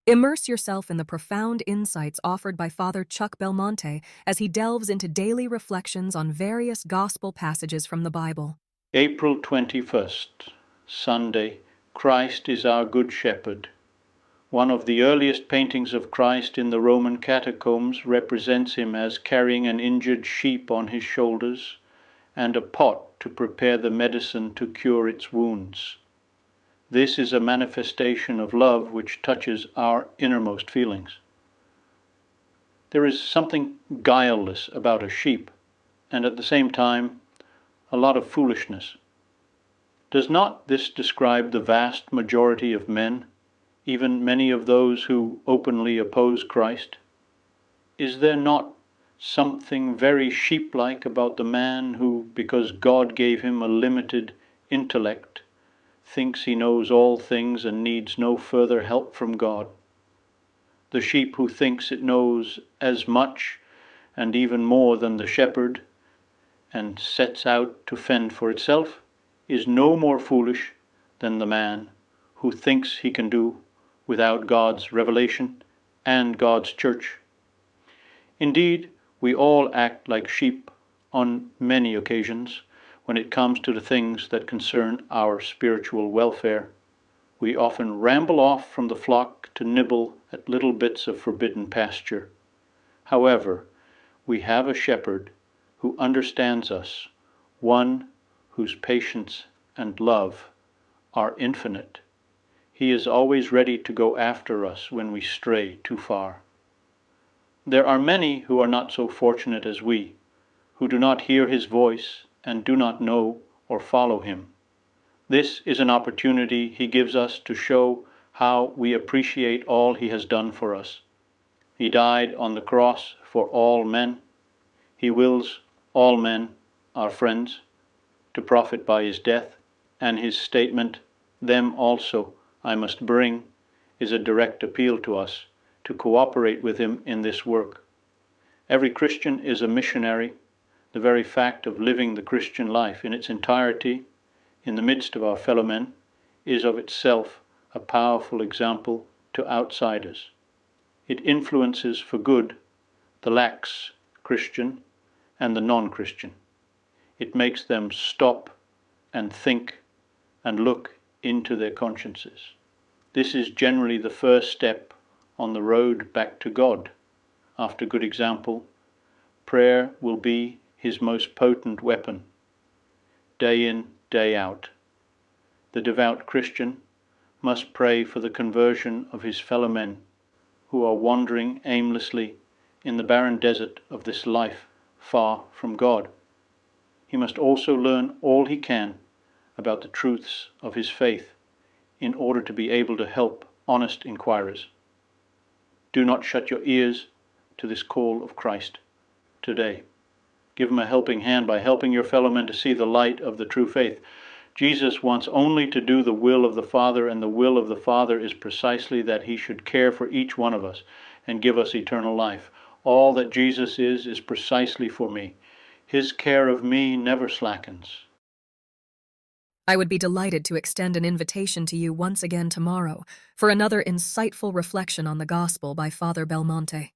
Immerse yourself in the profound insights offered by Father Chuck Belmonte as he delves into daily reflections on various gospel passages from the Bible. April 21st, Sunday. Christ is our Good Shepherd. One of the earliest paintings of Christ in the Roman catacombs represents him as carrying an injured sheep on his shoulders and a pot to prepare the medicine to cure its wounds. This is a manifestation of love which touches our innermost feelings. There is something guileless about a sheep, and at the same time, a lot of foolishness. Does not this describe the vast majority of men, even many of those who openly oppose Christ? Is there not something very sheeplike about the man who, because God gave him a limited intellect, thinks he knows all things and needs no further help from God? The sheep who thinks it knows as much and even more than the shepherd and sets out to fend for itself is no more foolish than the man who thinks he can do without God's revelation and God's church. Indeed, we all act like sheep on many occasions when it comes to the things that concern our spiritual welfare. We often ramble off from the flock to nibble at little bits of forbidden pasture. However, we have a shepherd who understands us, one whose patience and love are infinite. He is always ready to go after us when we stray too far. There are many who are not so fortunate as we, who do not hear his voice and do not know or follow him. This is an opportunity he gives us to show how we appreciate all he has done for us. He died on the cross for all men. He wills all men, our friends, to profit by his death, and his statement, "Them also I must bring," is a direct appeal to us to cooperate with him in this work. Every Christian is a missionary. The very fact of living the Christian life in its entirety, in the midst of our fellow men, is of itself a powerful example to outsiders. It influences for good the lax Christian and the non-Christian. It makes them stop and think and look into their consciences. This is generally the first step on the road back to God. After good example, prayer will be his most potent weapon, day in, day out. The devout Christian must pray for the conversion of his fellow men who are wandering aimlessly in the barren desert of this life far from God. He must also learn all he can about the truths of his faith in order to be able to help honest inquirers. Do not shut your ears to this call of Christ today. Give him a helping hand by helping your fellow men to see the light of the true faith. Jesus wants only to do the will of the Father, and the will of the Father is precisely that he should care for each one of us and give us eternal life. All that Jesus is precisely for me. His care of me never slackens. I would be delighted to extend an invitation to you once again tomorrow for another insightful reflection on the Gospel by Father Belmonte.